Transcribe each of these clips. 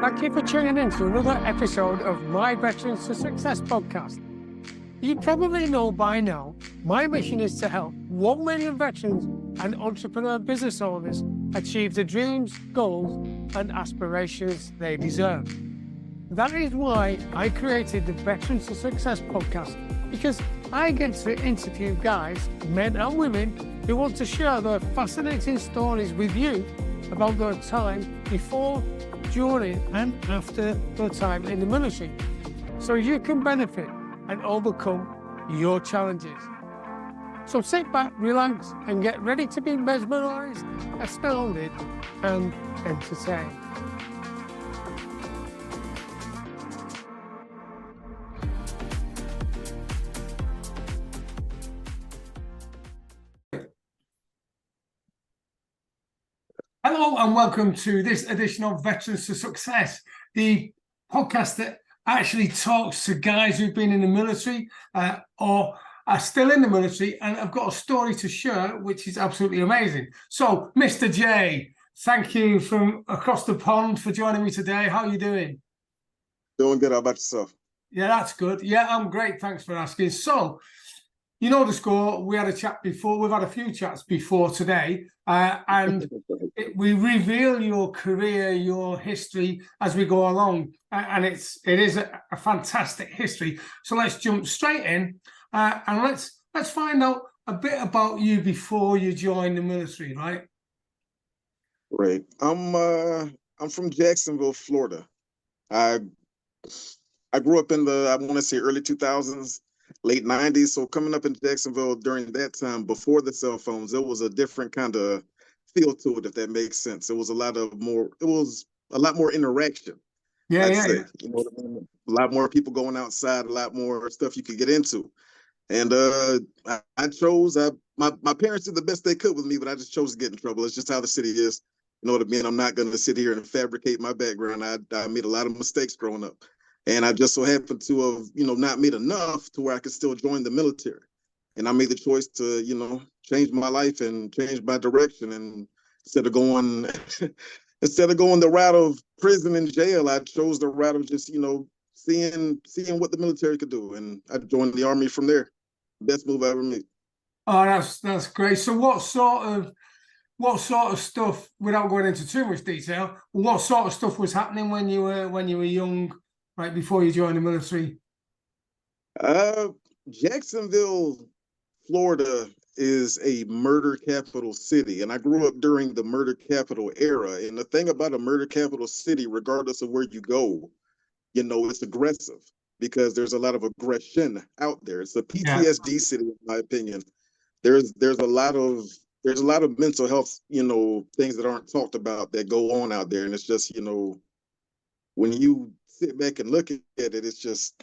Thank you for tuning in to another episode of my Veterans to Success podcast. You probably know by now, my mission is to help 1 million veterans and entrepreneur business owners achieve the dreams, goals, and aspirations they deserve. That is why I created the Veterans to Success podcast, because I get to interview guys, men and women, who want to share their fascinating stories with you about their time before, during and after their time in the military, so you can benefit and overcome your challenges. So sit back, relax, and get ready to be mesmerized, astounded, and entertained. Hello and welcome to this edition of Veterans to Success, the podcast that actually talks to guys who've been in the military or are still in the military and have got a story to share, which is absolutely amazing. So, Mr. J, thank you from across the pond for joining me today. How are you doing? Doing good. How about yourself? Yeah, that's good. Yeah, I'm great. Thanks for asking. So, you know the score. We had a chat before. We've had a few chats before today, and we reveal your career, your history as we go along, and it is a fantastic history. So let's jump straight in, and let's find out a bit about you before you joined the military, right? Right. I'm from Jacksonville, Florida. I grew up in the, I want to say, early 2000s. Late 90s. So coming up in Jacksonville during that time, before the cell phones, it was a different kind of feel to it, if that makes sense. It was a lot more interaction. I'd say. You know what I mean? A lot more people going outside, a lot more stuff you could get into. And I chose, my parents did the best they could with me, but I just chose to get in trouble. It's just how the city is. You know what I mean? I'm not going to sit here and fabricate my background. I made a lot of mistakes growing up. And I just so happened to have, not made enough to where I could still join the military. And I made the choice to, change my life and change my direction. And instead of going the route of prison and jail, I chose the route of just, seeing what the military could do. And I joined the Army from there. Best move I ever made. Oh, that's great. So what sort of stuff, without going into too much detail, what sort of stuff was happening when you were young? Right before you joined the military? Jacksonville, Florida is a murder capital city. And I grew up during the murder capital era. And the thing about a murder capital city, regardless of where you go, it's aggressive because there's a lot of aggression out there. It's a PTSD city, in my opinion. There's a lot of mental health, things that aren't talked about that go on out there. And it's just, when you sit back and look at it, it's just,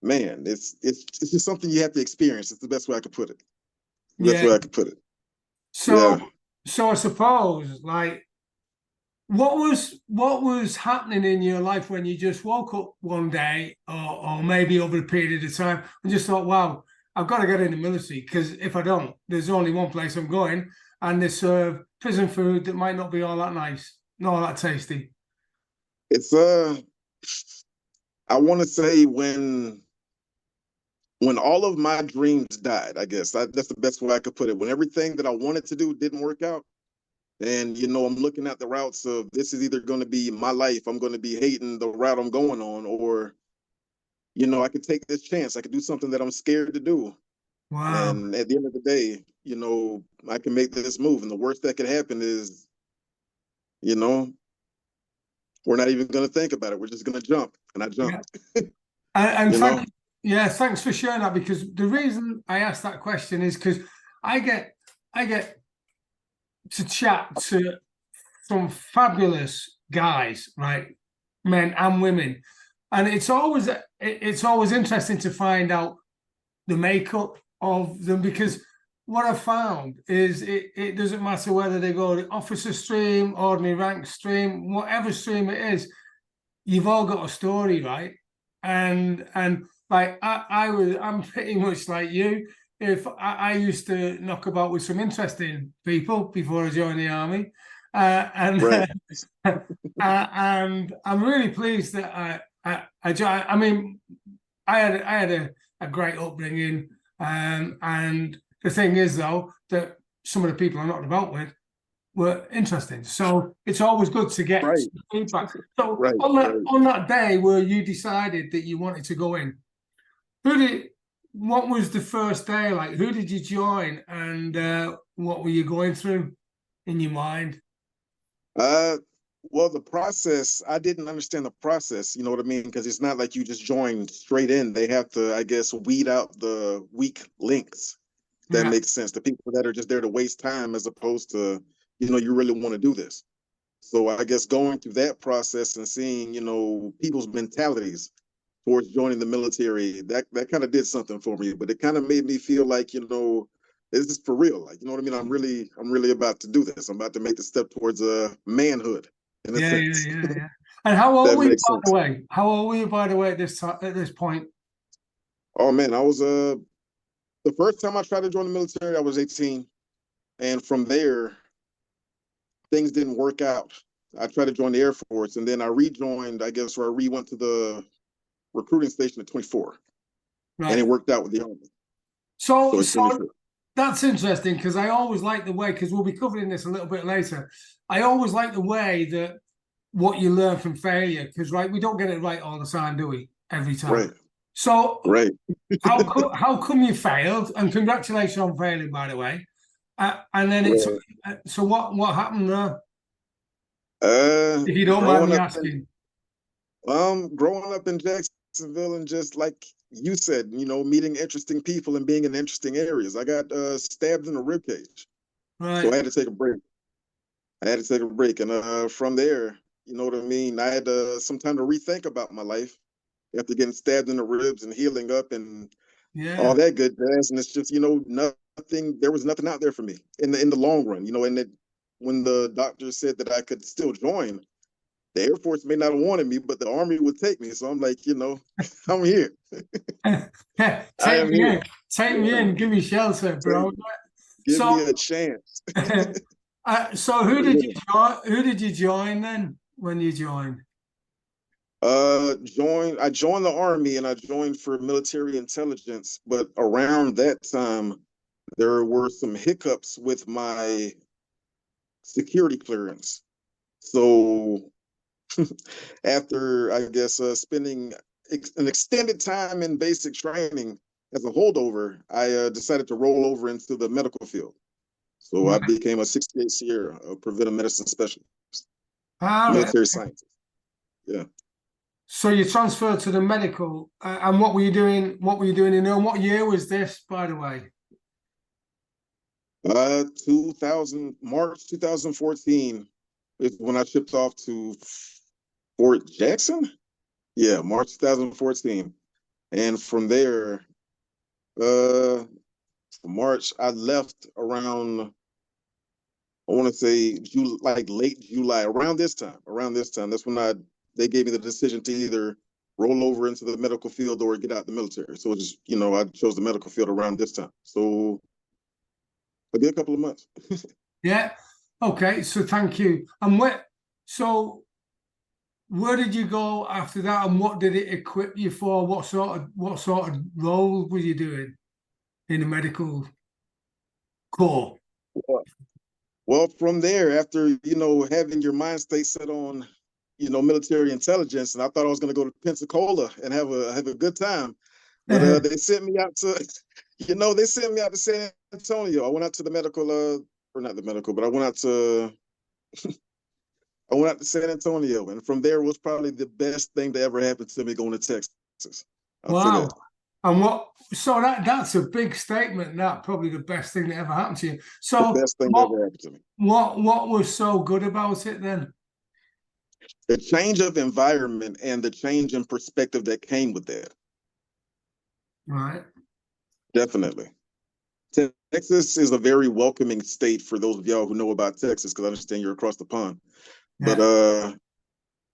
man, it's just something you have to experience. It's the best way I could put it. So I suppose, like, what was happening in your life when you just woke up one day, or maybe over a period of time, and just thought, wow, I've got to get in the military, because if I don't, there's only one place I'm going, and they serve prison food that might not be all that nice, not all that tasty. It's I want to say when all of my dreams died, I guess that's the best way I could put it. When everything that I wanted to do didn't work out, and I'm looking at the routes of, this is either going to be my life, I'm going to be hating the route I'm going on, or I could take this chance, I could do something that I'm scared to do. Wow. And at the end of the day, I can make this move, and the worst that could happen is, we're not even going to think about it. We're just going to jump. And I jumped. And thanks for sharing that, because the reason I asked that question is because I get to chat to some fabulous guys, right? Men and women. And it's always interesting to find out the makeup of them, because what I've found is it doesn't matter whether they go the officer stream, ordinary rank stream, whatever stream it is, you've all got a story, right? And like I'm pretty much like you. If I used to knock about with some interesting people before I joined the army, And Right. and I'm really pleased that I mean, I had a great upbringing, and the thing is though that some of the people I knocked about with were interesting. So it's always good to get Right. feedback. So Right. Right. on that day where you decided that you wanted to go in, who did what was the first day like? Who did you join, and what were you going through in your mind? Uh, well, the process, I didn't understand the process, you know what I mean? Because it's not like you just join straight in. They have to, I guess, weed out the weak links. That Yeah, makes sense. The people that are just there to waste time as opposed to, you really want to do this. So I guess going through that process and seeing, people's mentalities towards joining the military, that kind of did something for me. But it kind of made me feel like, this is for real. Like, you know what I mean? I'm really about to do this. I'm about to make the step towards manhood in a sense. yeah. And how old That were you, makes by the sense. way? How old were you, by the way, at this point? Oh man, I was the first time I tried to join the military, I was 18. And from there, things didn't work out. I tried to join the Air Force and then I rejoined, I guess, or I went to the recruiting station at 24. And Right. it worked out with the Army. So So it's 24. that's interesting because I always like the way, because we'll be covering this a little bit later. I always like the way that what you learn from failure, because right, we don't get it right all the time, do we? Every time. Right, So right. how come you failed? And congratulations on failing, by the way. And then it's Right. so what happened there? Uh, If you don't mind growing me up in asking. growing up in Jacksonville and just like you said, meeting interesting people and being in interesting areas. I got stabbed in the rib cage, so I Right. had to take a break. And from there, you know what I mean. I had some time to rethink about my life after getting stabbed in the ribs and healing up and all Yeah. that good jazz. And it's just nothing. There was nothing out there for me in the long run. And when the doctor said that I could still join, the Air Force may not have wanted me, but the Army would take me. So I'm like, I'm here. I Take am me here. in. Take me Yeah. in. Give me shelter, Take bro. me. Give me So a chance. so who did you join? Who did you join then when you joined? I joined the Army and I joined for military intelligence, but around that time there were some hiccups with my security clearance. So after I guess spending an extended time in basic training as a holdover, I decided to roll over into the medical field. So I Right. became a 68 year preventive medicine specialist, All right. military scientist. Yeah. So you transferred to the medical, and what were you doing? What were you doing in there? And what year was this, by the way? 2000 March 2014 is when I shipped off to Fort Jackson. Yeah, March 2014, and from there, uh, March I left around. I want to say like late July, around this time. Around this time, that's when they gave me the decision to either roll over into the medical field or get out the military. So it's just, I chose the medical field around this time. So a good couple of months. Yeah. Okay. So thank you. And so where did you go after that, and what did it equip you for? What sort of role were you doing in the medical corps? Well, from there, after having your mind state set on military intelligence, and I thought I was going to go to Pensacola and have a good time, but they sent me out to, they sent me out to San Antonio. I went out to the medical, or not the medical, but I went out to San Antonio, and from there was probably the best thing to ever happen to me going to Texas. I'll say Wow. that. And so that's a big statement. That probably the best thing that ever happened to you. The So best thing that ever happened to me. what was so good about it then? The change of environment and the change in perspective that came with that. Right. Definitely. Texas is a very welcoming state for those of y'all who know about Texas, because I understand you're across the pond. But Yeah.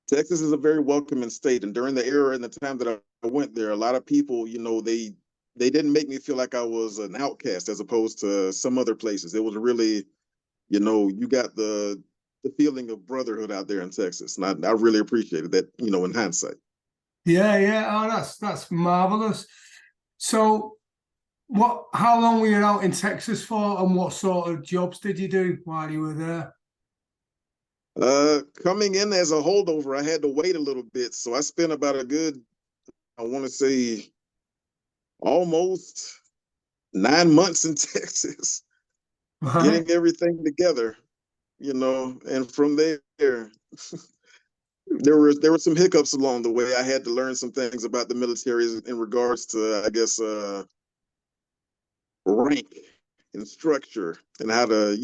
Texas is a very welcoming state, and during the era and the time that I went there, a lot of people, they didn't make me feel like I was an outcast as opposed to some other places. It was really, you got the the feeling of brotherhood out there in Texas. And I really appreciated that, in hindsight. Yeah, yeah. Oh, that's marvelous. So, how long were you out in Texas for, and what sort of jobs did you do while you were there? Coming in as a holdover, I had to wait a little bit. So I spent about a good, I want to say, almost 9 months in Texas, Right. getting everything together, and from there, there were some hiccups along the way. I had to learn some things about the military in regards to, I guess, rank and structure and how to,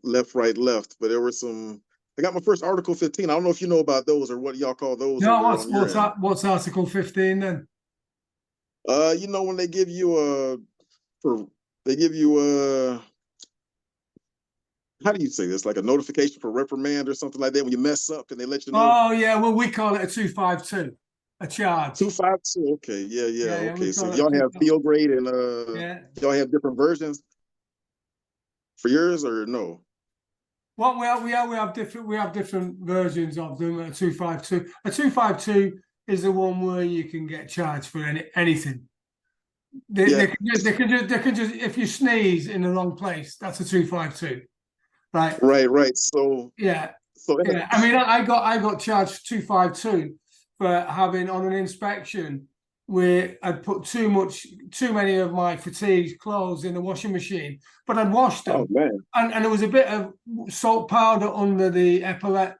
left, right, left. But there were some. I got my first Article 15. I don't know if you know about those or what y'all call those No, over on your end. what's Article 15 then? When they give you they give you how do you say this? Like a notification for reprimand or something like that when you mess up and they let you know. Oh yeah, well we call it a 252, a charge. 252. Okay, yeah. Yeah, we Okay, so call it y'all have 252. field grade and Yeah. y'all have different versions for yours or no? Well, we have different versions of them. A 252. A 252 is the one where you can get charged for anything. Yeah. They can just if you sneeze in the wrong place, that's a 252. Right. Right. So Yeah. so Yeah. I mean, I got charged 252 for having on an inspection where I'd put too many of my fatigue clothes in the washing machine, but I'd washed them. oh man. And there was a bit of salt powder under the epaulette,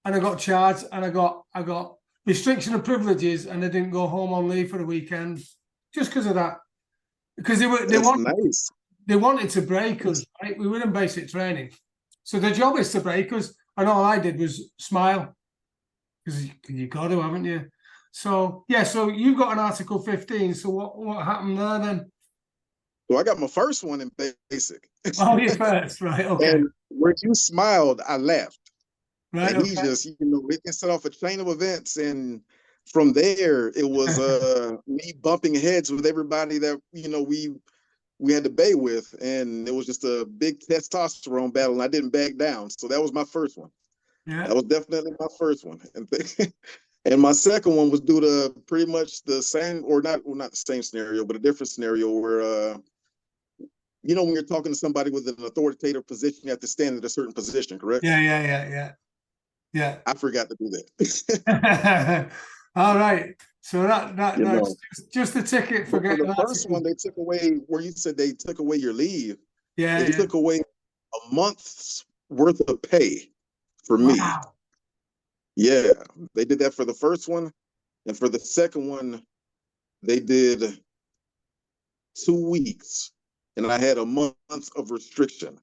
and I got charged, and I got restriction of privileges, and I didn't go home on leave for the weekend just because of that. Because Nice. they wanted to break us, right? We were in basic training, so the job is to break us, and all I did was smile because you got to, haven't you? So yeah, so you got an Article 15. So what happened there then? So I got my first one in basic. Oh, you first, right? Okay, And when you smiled, I laughed. right. And he Okay. just, it can set off a chain of events. And from there, it was me bumping heads with everybody that, we had to bay with. And it was just a big testosterone battle, and I didn't back down. So that was my first one. Yeah. That was definitely my first one. And my second one was due to pretty much the same, or not the same scenario, but a different scenario where, when you're talking to somebody with an authoritative position, you have to stand at a certain position, correct? Yeah. I forgot to do that. All right. So that's You know, just a ticket for but for getting the an first article. one, they took away where you said they took away your leave. Yeah, They yeah. took away a month's worth of pay for me. Wow. Yeah, they did that for the first one, and for the second one, they did 2 weeks, and I had a month of restriction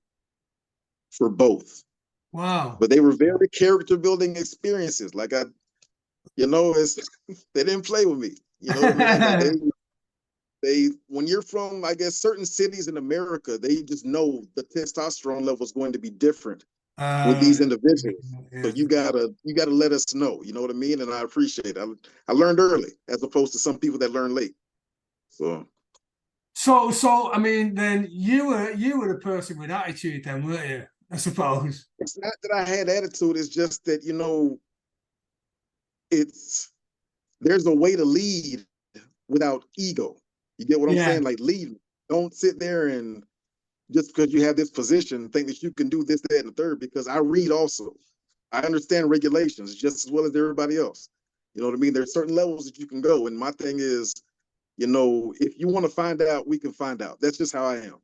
for both. Wow. But they were very character building experiences. Like it's they didn't play with me. You know what I mean? Like they when you're from, I guess, certain cities in America, they just know the testosterone level is going to be different with these individuals. So Yeah. you gotta let us know. You know what I mean? And I appreciate it. I learned early as opposed to some people that learn late. So I mean, then you were the person with attitude, then, weren't you? I suppose. It's not that I had attitude. It's just that there's a way to lead without ego. You get what I'm Yeah. saying? Like lead. Don't sit there and just because you have this position, think that you can do this, that, and the third. Because I read also. I understand regulations just as well as everybody else. You know what I mean? There's certain levels that you can go. And my thing is, if you want to find out, we can find out. That's just how I am.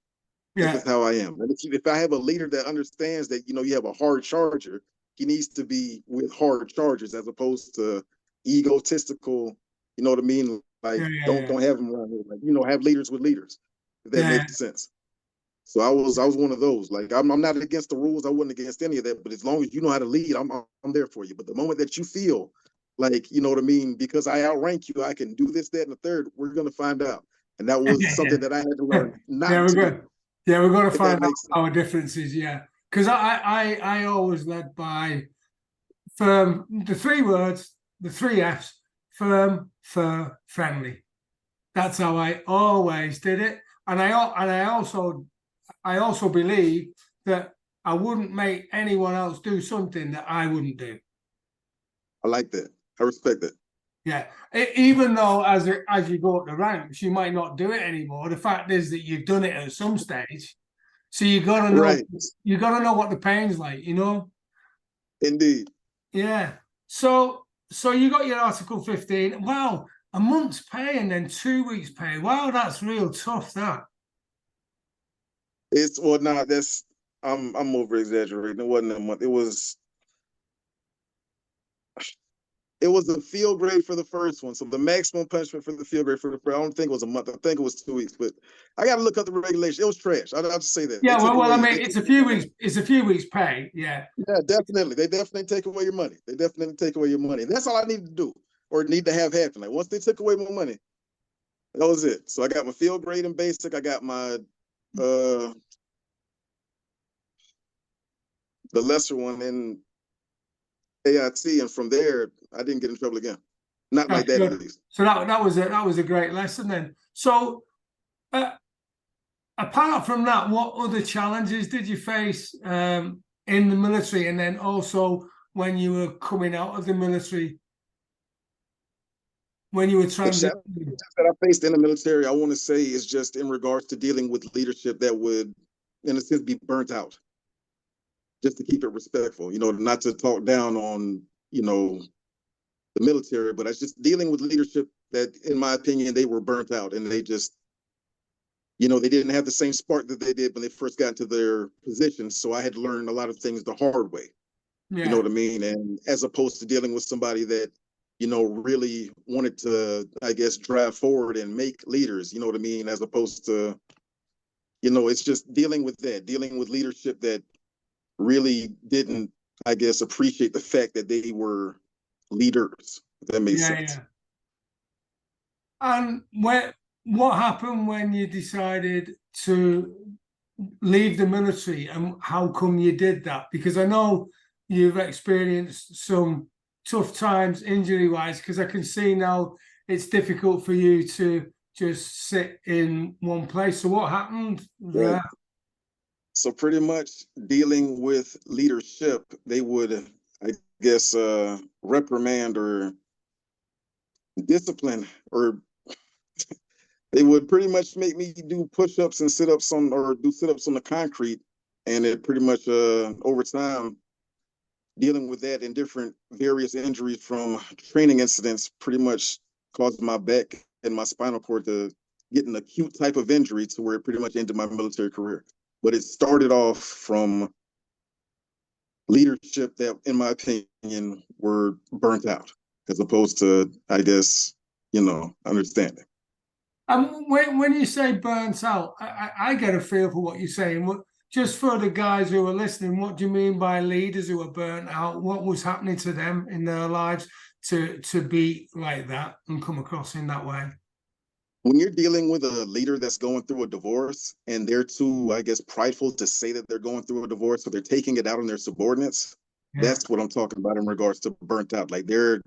That's Yeah. just how I am. And if I have a leader that understands that, you have a hard charger, he needs to be with hard chargers as opposed to egotistical, you know what I mean? Like, Yeah. don't have them around here. Like, have leaders with leaders, if that Yeah. makes sense. So I was one of those. Like, I'm not against the rules. I wasn't against any of that. But as long as you know how to lead, I'm there for you. But the moment that you feel like, you know what I mean, because I outrank you, I can do this, that, and the third, we're gonna find out. And that was something that I had to learn Yeah, not we're to good. do. Yeah, we're going to If that find out makes sense. our differences. Yeah, because I always led by firm. The three words, the three F's: firm, fair, friendly. That's how I always did it, and I also believe that I wouldn't make anyone else do something that I wouldn't do. I like that. I respect that. Yeah, even though as you go up the ranks, you might not do it anymore. The fact is that you've done it at some stage, so you got to know. Right. You got to know what the pain's like, you know. Indeed. Yeah. So you got your Article 15. Wow, a month's pay and then 2 weeks pay. Wow, that's real tough. That. It's well, nah, that's I'm over exaggerating. It wasn't a month. It was a field grade for the first one. So the maximum punishment for the field grade for the first, I don't think it was a month. I think it was 2 weeks, but I got to look up the regulation. It was trash. I'll just say that. They Yeah. took Well, I away. mean, it's a few weeks. It's a few weeks pay. Yeah. Yeah, definitely. They definitely take away your money. They definitely take away your money. That's all I need to do or need to have happen. Like once they took away my money, that was it. So I got my field grade in basic. I got my the lesser one in AIT, and from there I didn't get in trouble again. Not like That's that, at good. least. So that was a great lesson then. So apart from that, what other challenges did you face in the military, and then also when you were coming out of the military, when you were The transitioning? challenges that I faced in the military, I want to say, is just in regards to dealing with leadership that would, in a sense, be burnt out. Just to keep it respectful, not to talk down on, the military, but it's just dealing with leadership that, in my opinion, they were burnt out and they just, they didn't have the same spark that they did when they first got into their positions. So I had to learn a lot of things the hard way. Yeah. You know what I mean? And as opposed to dealing with somebody that, really wanted to, I guess, drive forward and make leaders, you know what I mean? As opposed to, it's just dealing with leadership that really didn't, I guess, appreciate the fact that they were leaders. If that makes sense. Yeah. And what happened when you decided to leave the military, and how come you did that? Because I know you've experienced some tough times injury wise, because I can see now it's difficult for you to just sit in one place. So what happened there? Right. So pretty much dealing with leadership, they would, I guess, reprimand or discipline, or they would pretty much make me do push-ups and sit-ups or do sit-ups on the concrete. And it pretty much, over time, dealing with that and different various injuries from training incidents pretty much caused my back and my spinal cord to get an acute type of injury to where it pretty much ended my military career. But it started off from leadership that, in my opinion, were burnt out, as opposed to, I guess, understanding. When you say burnt out, I get a feel for what you're saying. Just for the guys who are listening, what do you mean by leaders who are burnt out? What was happening to them in their lives to be like that and come across in that way? When you're dealing with a leader that's going through a divorce and they're too, I guess, prideful to say that they're going through a divorce, so they're taking it out on their subordinates. Yeah. That's what I'm talking about in regards to burnt out. Like they're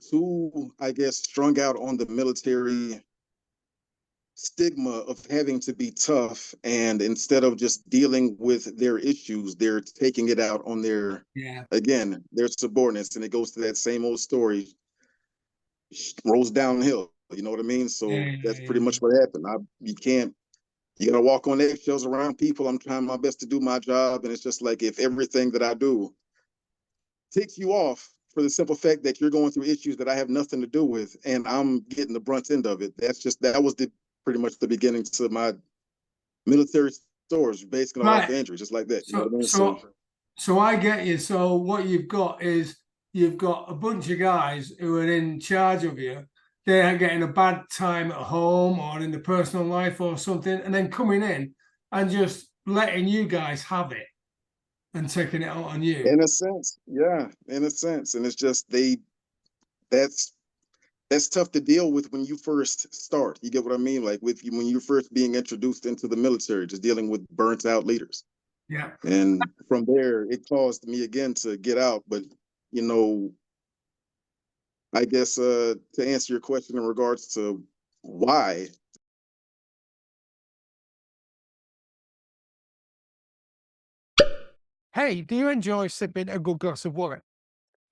too, I guess, strung out on the military stigma of having to be tough, and instead of just dealing with their issues, they're taking it out on again, their subordinates, and it goes to that same old story, rolls downhill. You know what I mean? So that's pretty much what happened. You gotta walk on eggshells around people. I'm trying my best to do my job, and it's just like, if everything that I do takes you off for the simple fact that you're going through issues that I have nothing to do with, and I'm getting the brunt end of it. That was pretty much the beginning to my military stories, based on off the injury, just like that. You know what I mean? So I get you. So what you've got is you've got a bunch of guys who are in charge of you. They're getting a bad time at home or in the personal life or something, and then coming in and just letting you guys have it and taking it out on you. In a sense, yeah, in a sense. And it's just that's tough to deal with when you first start. You get what I mean? Like when you're first being introduced into the military, just dealing with burnt out leaders. Yeah. And from there, it caused me again to get out. But, I guess, to answer your question in regards to why, Hey, do you enjoy sipping a good glass of wine?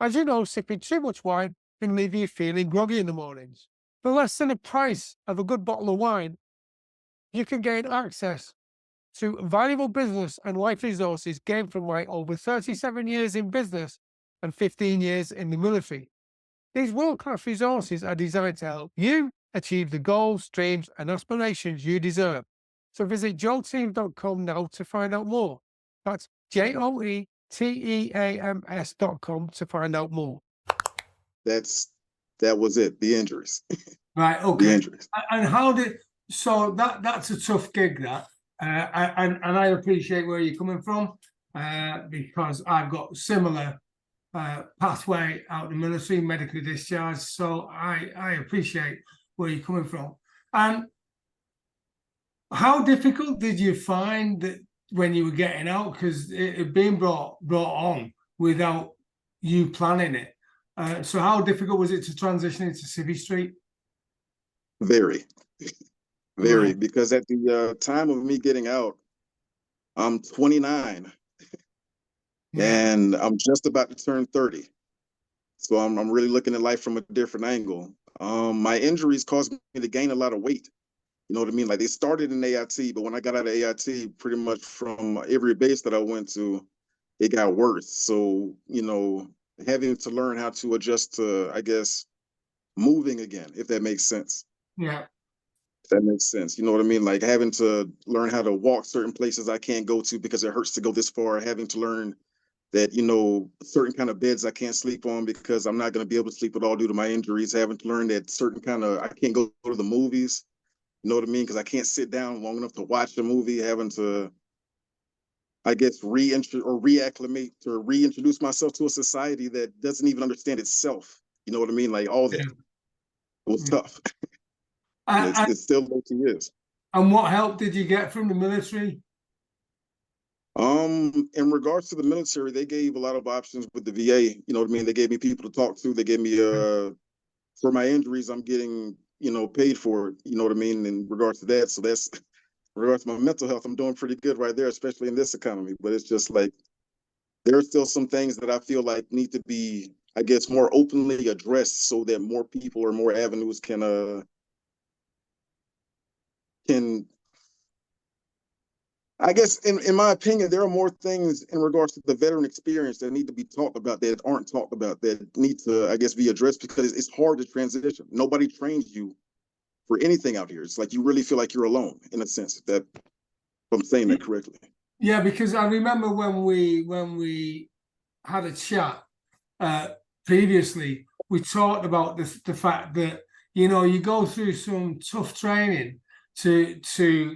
As you know, sipping too much wine can leave you feeling groggy in the mornings. For less than the price of a good bottle of wine, you can gain access to valuable business and life resources gained from my over 37 years in business and 15 years in the military. These world-class resources are designed to help you achieve the goals, dreams, and aspirations you deserve. So visit joelteams.com now to find out more. That's JOETEAMS.com to find out more. That was it. The injuries. Right. The Okay. injuries. And how did so that's a tough gig that, and I appreciate where you're coming from, because I've got similar pathway out the military, medically discharged. So I appreciate where you're coming from. And how difficult did you find that when you were getting out? Because it had been brought on without you planning it. So how difficult was it to transition into Civvy Street? Very, very, Right. because at the time of me getting out, I'm 29 Yeah. and I'm just about to turn 30. So I'm really looking at life from a different angle. My injuries caused me to gain a lot of weight. You know what I mean? Like they started in AIT, but when I got out of AIT, pretty much from every base that I went to, it got worse. So, having to learn how to adjust to, I guess, moving again, if that makes sense. Yeah. If that makes sense. You know what I mean? Like having to learn how to walk certain places I can't go to because it hurts to go this far, having to learn that, certain kind of beds I can't sleep on because I'm not going to be able to sleep at all due to my injuries, having to learn that certain kind of, I can't go to the movies, you know what I mean? Because I can't sit down long enough to watch a movie, having to, I guess, reacclimate or reintroduce myself to a society that doesn't even understand itself. You know what I mean? Like all that. Yeah. It was Yeah. tough. And it's still what it is. And what help did you get from the military? In regards to the military, they gave a lot of options with the VA. You know what I mean? They gave me people to talk to. They gave me for my injuries, I'm getting, paid for it. You know what I mean? In regards to that. So that's in regards to my mental health, I'm doing pretty good right there, especially in this economy. But it's just like there are still some things that I feel like need to be, I guess, more openly addressed so that more people or more avenues can I guess in my opinion, there are more things in regards to the veteran experience that need to be talked about that aren't talked about that need to, I guess, be addressed because it's hard to transition. Nobody trains you for anything out here. It's like you really feel like you're alone in a sense, if I'm saying that correctly. Yeah, because I remember when we had a chat previously, we talked about the fact that you go through some tough training to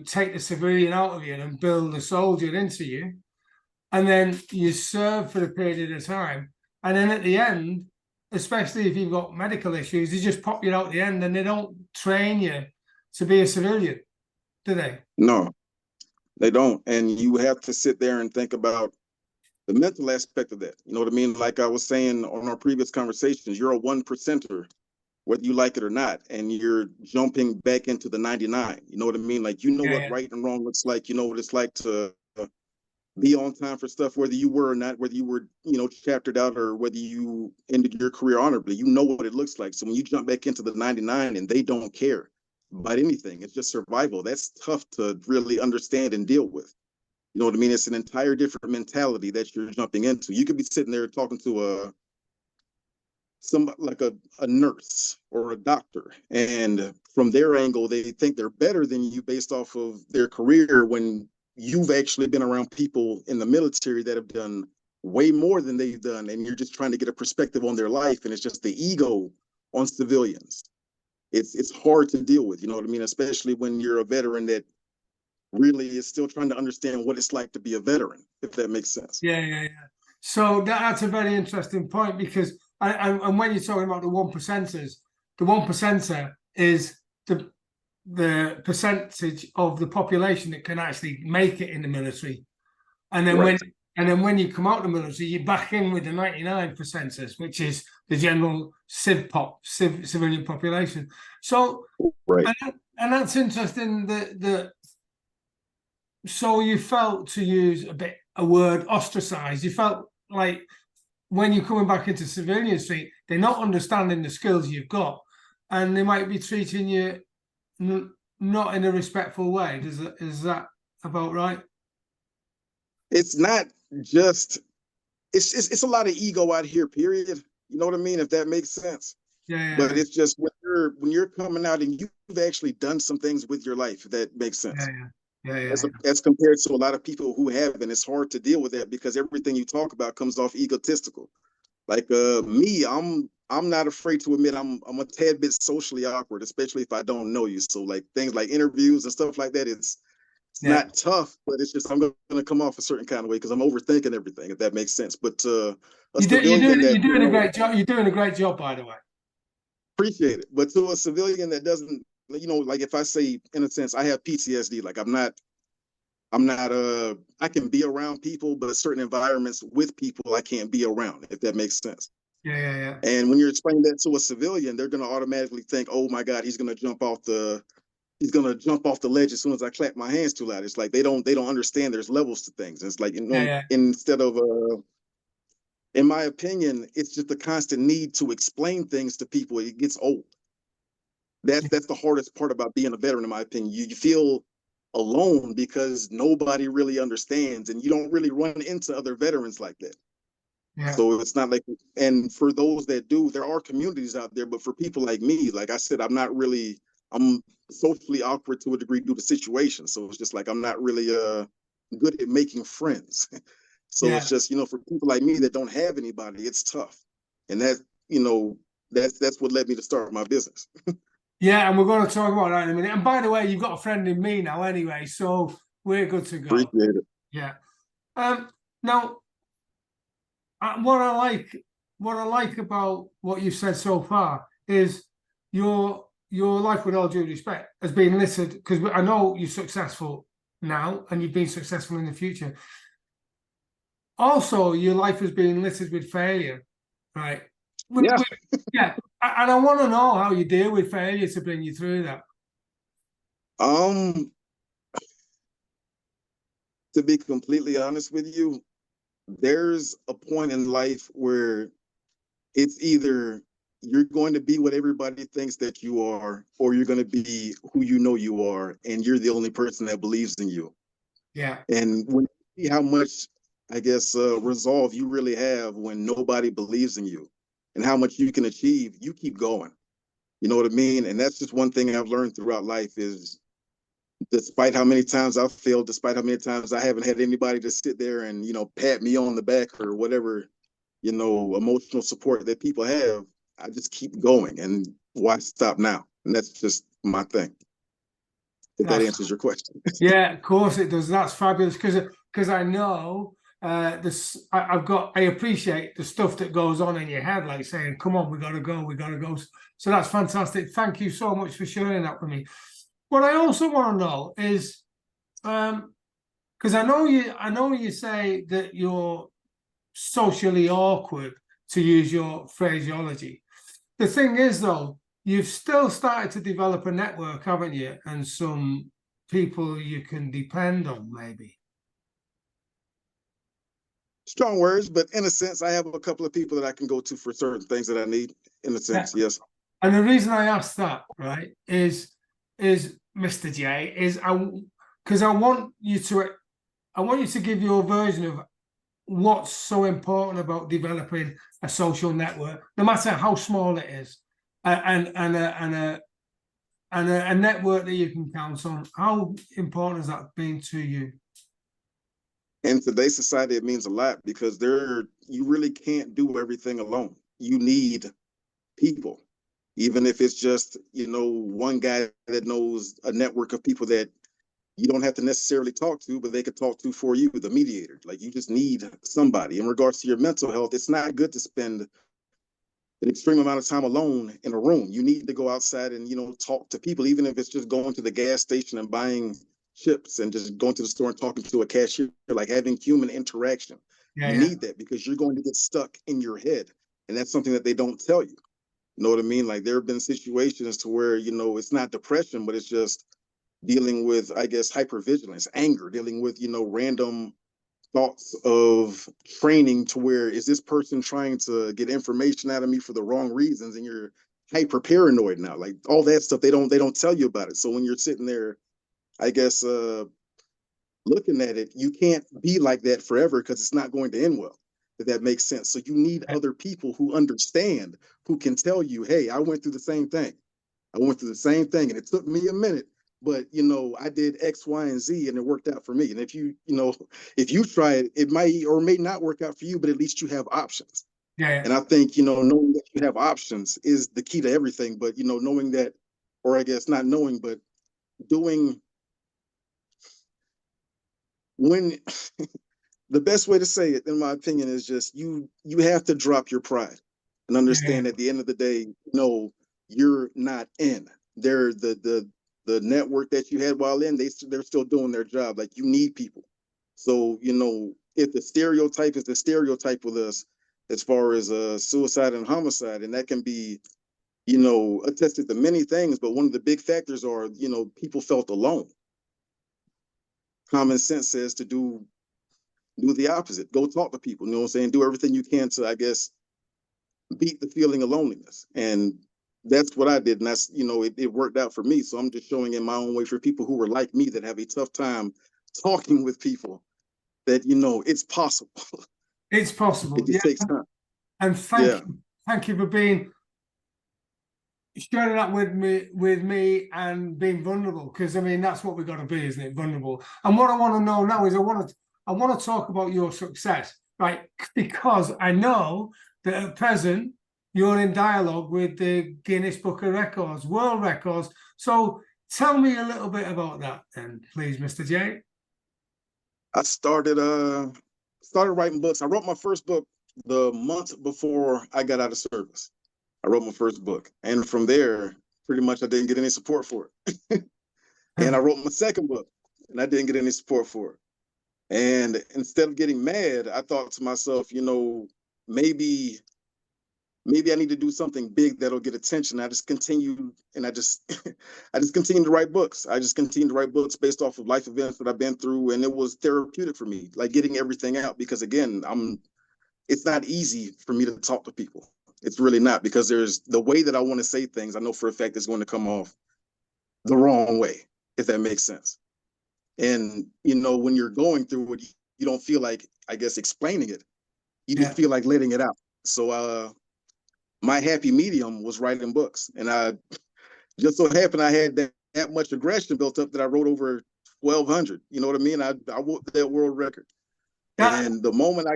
take the civilian out of you and build a soldier into you, and then you serve for a period of time, and then at the end, especially if you've got medical issues, they just pop you out at the end and they don't train you to be a civilian, do they? No, they don't. And you have to sit there and think about the mental aspect of that. You know what I mean? Like I was saying on our previous conversations, you're a 1%er, whether you like it or not, and you're jumping back into the 99. You know what I mean? Like, what Yeah. right and wrong looks like. You know what it's like to be on time for stuff, whether you were or not, whether you were, chaptered out or whether you ended your career honorably. You know what it looks like. So when you jump back into the 99 and they don't care about anything, it's just survival. That's tough to really understand and deal with. You know what I mean? It's an entire different mentality that you're jumping into. You could be sitting there talking to some like a nurse or a doctor, and from their angle, they think they're better than you based off of their career when you've actually been around people in the military that have done way more than they've done, and you're just trying to get a perspective on their life, and it's just the ego on civilians. It's hard to deal with, you know what I mean? Especially when you're a veteran that really is still trying to understand what it's like to be a veteran, if that makes sense. Yeah. So that's a very interesting point because, and when you're talking about the 1%ers, the 1%er is the percentage of the population that can actually make it in the military, and then Right. when you come out of the military, you're back in with the 99%ers, which is the general civilian population. So, Right. and that's interesting. So you felt, to use a word, ostracized. You felt like when you're coming back into civilian street, they're not understanding the skills you've got, and they might be treating you not in a respectful way. Is that about right? It's not just it's a lot of ego out here, period. You know what I mean? If that makes sense. Yeah, But it's just when you're coming out and you've actually done some things with your life, if that makes yeah, sense. yeah. As compared to a lot of people who haven't, it's hard to deal with that because everything you talk about comes off egotistical. Like me, I'm not afraid to admit I'm a tad bit socially awkward, especially if I don't know you. So like things like interviews and stuff like that, it's Yeah. not tough, but it's just I'm gonna come off a certain kind of way because I'm overthinking everything, if that makes sense. But a civilian that, You're doing a great job. You're doing a great job, by the way. appreciate it, but to a civilian that doesn't, like if I say in a sense I have PTSD, like I'm not I can be around people, but certain environments with people I can't be around, if that makes sense. Yeah. And when you're explaining that to a civilian, they're gonna automatically think, oh my God, he's gonna jump off the ledge as soon as I clap my hands too loud. It's like they don't understand there's levels to things. It's like, Yeah. instead of in my opinion, it's just a constant need to explain things to people. It gets old. That's the hardest part about being a veteran, in my opinion. You feel alone because nobody really understands, and you don't really run into other veterans like that. Yeah. So it's not like, and for those that do, there are communities out there, but for people like me, like I said, I'm socially awkward to a degree due to situation. So it's just like, I'm not really good at making friends. So it's Yeah. just, for people like me that don't have anybody, it's tough. And you know, that's what led me to start my business. Yeah, and we're going to talk about that in a minute. And by the way, you've got a friend in me now anyway, so we're good to go. Appreciate it. Yeah. Now, what I like about what you've said so far is your life, with all due respect, has been littered, because I know you're successful now and you've been successful in the future. Also, your life has been littered with failure, right? Yeah. Yeah, and I want to know how you deal with failure to bring you through that. Um, to be completely honest with you, there's a point in life where it's either you're going to be what everybody thinks that you are, or you're going to be who you know you are, and you're the only person that believes in you. Yeah, And when you see how much, I guess, resolve you really have when nobody believes in you, and how much you can achieve, you keep going. You know what I mean? And that's just one thing I've learned throughout life is, despite how many times I've failed, despite how many times I haven't had anybody to sit there and, pat me on the back or whatever, emotional support that people have, I just keep going. And why stop now? And that's just my thing. If that that's answers your question. yeah, of course it does. That's fabulous, because I know this. I appreciate the stuff that goes on in your head, like saying, "Come on, we got to go, we got to go." So that's fantastic. Thank you so much for sharing that with me. What I also want to know is, because I know you say that you're socially awkward, to use your phraseology. The thing is, though, you've still started to develop a network, haven't you? And some people you can depend on, maybe. Strong words, but in a sense, I have a couple of people that I can go to for certain things that I need. In a Yeah. sense, yes. And the reason I asked that, right, is Mr. J, is because I want you to give your version of what's so important about developing a social network, no matter how small it is, and a network that you can count on. How important has that been to you? In today's society, it means a lot because you really can't do everything alone. You need people, even if it's just, one guy that knows a network of people that you don't have to necessarily talk to, but they could talk to for you, the mediator. Like, you just need somebody. In regards to your mental health, it's not good to spend an extreme amount of time alone in a room. You need to go outside and, talk to people, even if it's just going to the gas station and buying chips and just going to the store and talking to a cashier, like having human interaction. Yeah, You yeah, need that because you're going to get stuck in your head. And that's something that they don't tell you. You know what I mean? Like, there have been situations to where, it's not depression, but it's just dealing with, I guess, hypervigilance, anger, dealing with, random thoughts of training to where is this person trying to get information out of me for the wrong reasons, and you're hyper paranoid now, like all that stuff. They don't tell you about it. So when you're sitting there, I guess looking at it, you can't be like that forever because it's not going to end well, if that makes sense. So you need other people who understand, who can tell you, hey, I went through the same thing. I went through the same thing, and it took me a minute, but I did X, Y, and Z, and it worked out for me. And if you try it, it might or may not work out for you, but at least you have options. Yeah. And I think knowing that you have options is the key to everything. But knowing that, or I guess not knowing, but doing when the best way to say it, in my opinion, is just you have to drop your pride and Yeah. understand at the end of the day, no, you're not in. They're the network that you had while in, they're still doing their job. Like, you need people. So, if the stereotype is the stereotype with us as far as suicide and homicide, and that can be, attested to many things, but one of the big factors are, people felt alone. Common sense says to do the opposite. Go talk to people, you know what I'm saying? Do everything you can to, I guess, beat the feeling of loneliness. And that's what I did. And that's, it worked out for me. So I'm just showing in my own way for people who were like me, that have a tough time talking with people, that, it's possible. It's possible. It just takes time. And Yeah. thank you for sharing that with me and being vulnerable, because I mean that's what we've got to be, isn't it? Vulnerable. And what I want to know now is I want to talk about your success, right? Because I know that at present you're in dialogue with the Guinness Book of Records, world records. So tell me a little bit about that then, please, Mr. J. I started writing books. I wrote my first book the month before I got out of service. I wrote my first book, and from there, pretty much I didn't get any support for it. And I wrote my second book, and I didn't get any support for it. And instead of getting mad, I thought to myself, maybe I need to do something big that'll get attention. I just continued, and I just I just continued to write books. I just continued to write books based off of life events that I've been through, and it was therapeutic for me, like getting everything out, because again, it's not easy for me to talk to people. It's really not, because there's the way that I want to say things. I know for a fact it's going to come off the wrong way, if that makes sense. And, when you're going through it, you don't feel like, I guess, explaining it. You just feel like letting it out. So my happy medium was writing books. And I just so happened I had that much aggression built up that I wrote over 1,200. You know what I mean? I wrote that world record. And the moment I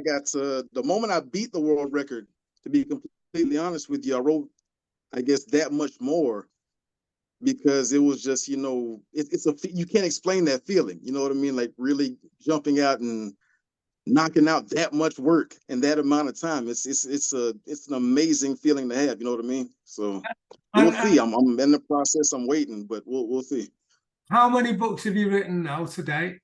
beat the world record, to be completely honest with you, I wrote, I guess, that much more, because it was just, you can't explain that feeling. You know what I mean? Like really jumping out and knocking out that much work in that amount of time. It's an amazing feeling to have. You know what I mean? So we'll see. I'm in the process. I'm waiting, but we'll see. How many books have you written now to date?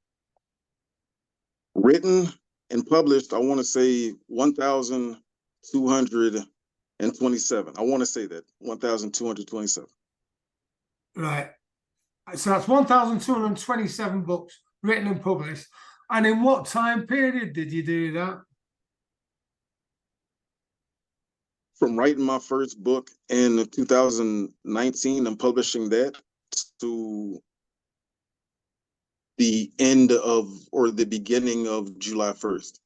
Written and published, I want to say 1,227. I want to say that 1,227. Right. So that's 1,227 books written and published. And in what time period did you do that? From writing my first book in 2019 and publishing that to the end of, or the beginning of July 1st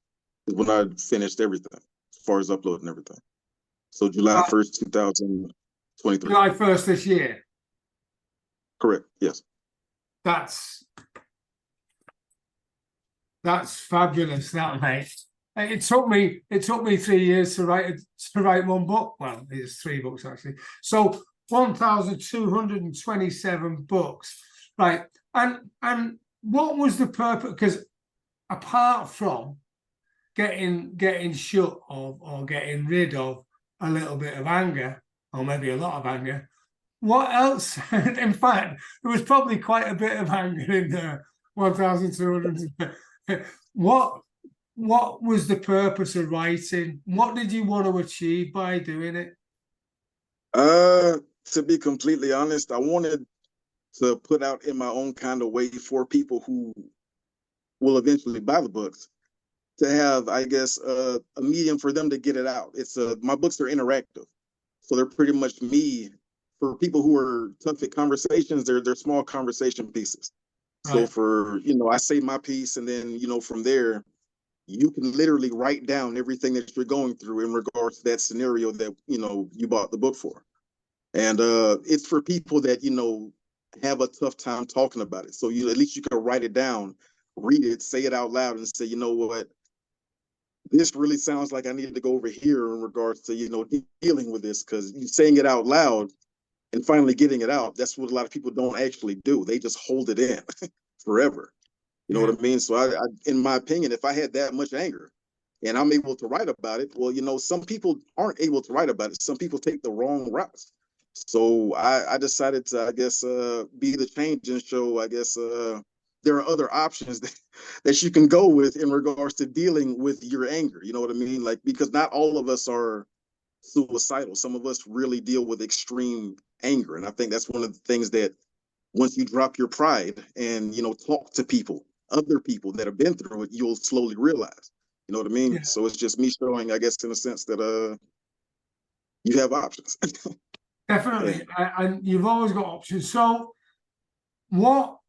is when I finished everything as far as uploading everything. So July 1st, 2023. July 1st this year. Correct. Yes. That's fabulous, that, mate. It took me 3 years to write one book. Well, it's 3 books actually. So 1,227 books, right? And what was the purpose? Because apart from getting shut of or getting rid of a little bit of anger, or maybe a lot of anger, what else? In fact, there was probably quite a bit of anger in there. 1,200. What was the purpose of writing? What did you want to achieve by doing it? To be completely honest, I wanted to put out in my own kind of way for people who will eventually buy the books. to have, I guess, a medium for them to get it out. It's my books are interactive, so they're pretty much me for people who are tough at conversations. They're small conversation pieces. So Right. for I say my piece, and then from there, you can literally write down everything that you're going through in regards to that scenario that you bought the book for. And it's for people that have a tough time talking about it. So at least you can write it down, read it, say it out loud, and say, you know what, this really sounds like I needed to go over here in regards to dealing with this, because you saying it out loud and finally getting it out, that's what a lot of people don't actually do. They just hold it in forever. You know Yeah. what I mean? So I, in my opinion, if I had that much anger and I'm able to write about it, well, some people aren't able to write about it. Some people take the wrong routes. So I decided to, I guess, be the change and show, I guess, there are other options that you can go with in regards to dealing with your anger. You know what I mean? Like, because not all of us are suicidal. Some of us really deal with extreme anger. And I think that's one of the things that once you drop your pride and, talk to people, other people that have been through it, you'll slowly realize. You know what I mean? Yeah. So it's just me showing, I guess, in a sense that you have options. Yeah. Definitely. And you've always got options. So what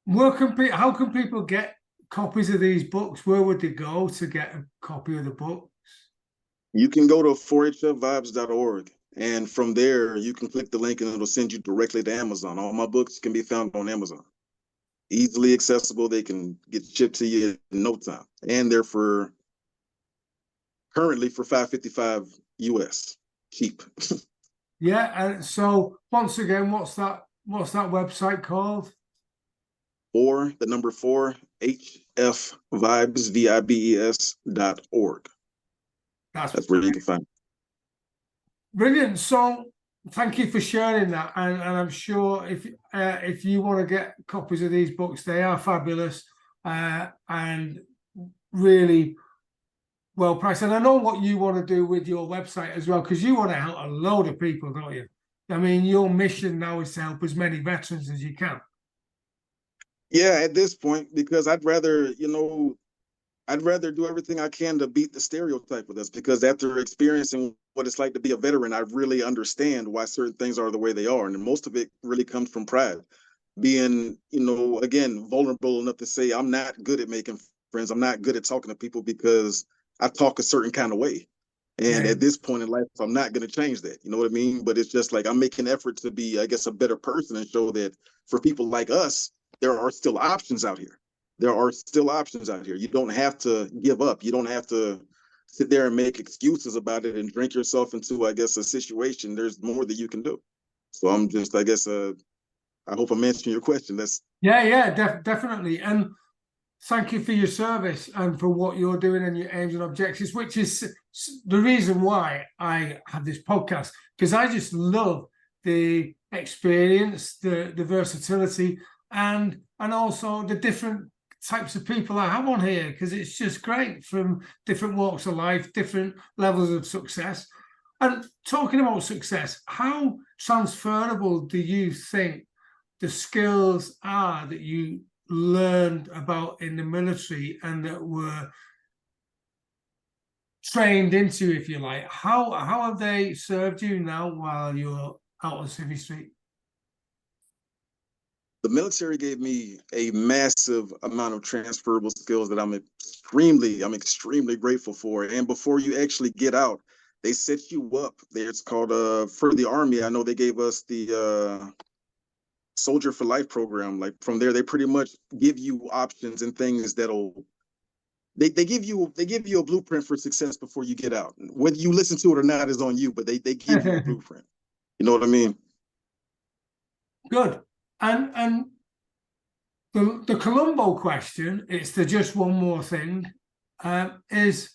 how can people get copies of these books? Where would they go to get a copy of the book? You can go to 4hfvibes.org, and from there you can click the link and it'll send you directly to Amazon. All my books can be found on Amazon. Easily accessible. They can get shipped to you in no time. And they're currently for $5.55 US. Cheap. Yeah. And so once again, what's that website called? Or the number 4hfvibes, VIBES.org. That's That's where you can find it. brilliant. So thank you for sharing that. And I'm sure if you want to get copies of these books, they are fabulous and really well priced. And I know what you want to do with your website as well, because you want to help a load of people, don't you? I mean, your mission now is to help as many veterans as you can. Yeah, at this point, because I'd rather do everything I can to beat the stereotype with us, because after experiencing what it's like to be a veteran, I really understand why certain things are the way they are. And most of it really comes from pride. Being, again, vulnerable enough to say, I'm not good at making friends. I'm not good at talking to people because I talk a certain kind of way. And Yeah. at this point in life, I'm not going to change that. You know what I mean? But it's just like I'm making an effort to be, I guess, a better person and show that for people like us, there are still options out here. There are still options out here. You don't have to give up. You don't have to sit there and make excuses about it and drink yourself into, I guess, a situation. There's more that you can do. So I'm just, I guess, I hope I'm answering your question. Yeah, definitely. And thank you for your service and for what you're doing and your aims and objectives, which is the reason why I have this podcast, because I just love the experience, the versatility, and also the different types of people I have on here, because it's just great from different walks of life, different levels of success. And talking about success, how transferable do you think the skills are that you learned about in the military and that were trained into, if you like? How have they served you now while you're out on Civvy Street? The military gave me a massive amount of transferable skills that I'm extremely grateful for. And before you actually get out, they set you up. It's called for the Army. I know they gave us the Soldier for Life program. Like from there, they pretty much give you options and things that'll they give you a blueprint for success before you get out. Whether you listen to it or not is on you, but they give you a blueprint. You know what I mean? Good. And the Columbo question, it's the just one more thing, is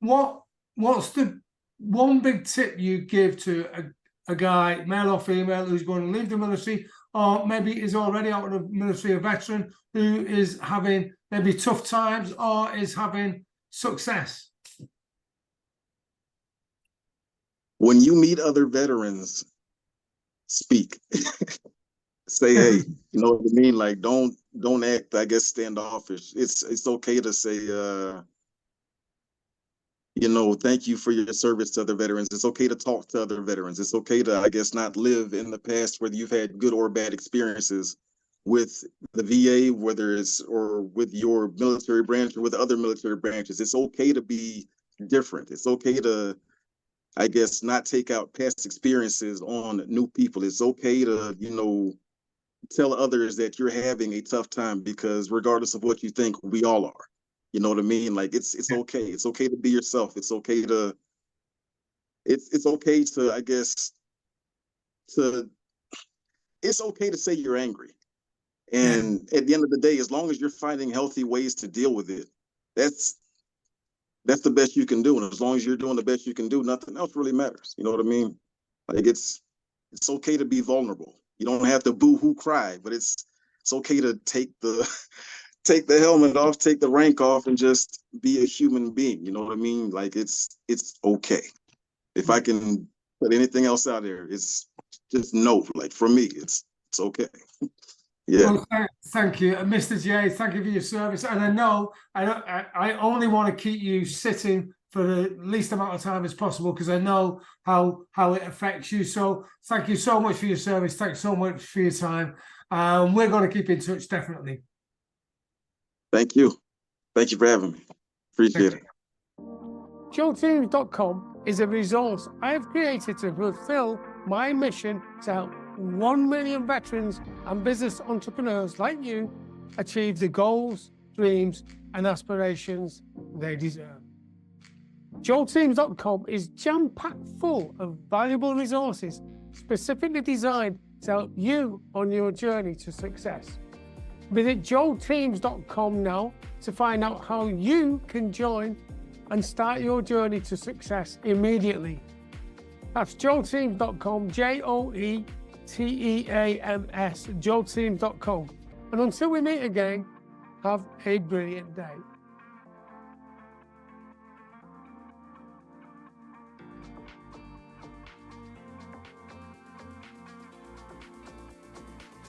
what's the one big tip you give to a guy, male or female, who's going to leave the military, or maybe is already out of the military, a veteran who is having maybe tough times or is having success? When you meet other veterans, speak. Say, hey, you know what I mean? Like, don't don't act, I guess, standoffish. It's okay to say, thank you for your service to other veterans. It's okay to talk to other veterans. It's okay to, I guess, not live in the past, whether you've had good or bad experiences with the VA, whether it's or with your military branch or with other military branches. It's okay to be different. It's okay to, I guess, not take out past experiences on new people. It's okay to, tell others that you're having a tough time, because regardless of what you think, we all are. You know what I mean? Like it's okay. It's okay to be yourself. It's okay to I guess it's okay to say you're angry. And at the end of the day, as long as you're finding healthy ways to deal with it, that's the best you can do. And as long as you're doing the best you can do, nothing else really matters. You know what I mean? Like it's okay to be vulnerable. You don't have to boo-hoo cry, but it's okay to take the helmet off, take the rank off, and just be a human being. You know what I mean? Like it's okay. If I can put anything else out there, it's just no. Like for me, it's okay. Yeah. Well, thank you, Mr. J. Thank you for your service. And I know I only want to keep you sitting for the least amount of time as possible, because I know how it affects you. So thank you so much for your service. Thanks so much for your time. We're going to keep in touch, definitely. Thank you. Thank you for having me. Appreciate it. JoeTeams.com is a resource I have created to fulfill my mission to help 1 million veterans and business entrepreneurs like you achieve the goals, dreams, and aspirations they deserve. JoeTeams.com is jam-packed full of valuable resources specifically designed to help you on your journey to success. Visit JoeTeams.com now to find out how you can join and start your journey to success immediately. That's JoeTeams.com, JoeTeams, JoeTeams.com. And until we meet again, have a brilliant day.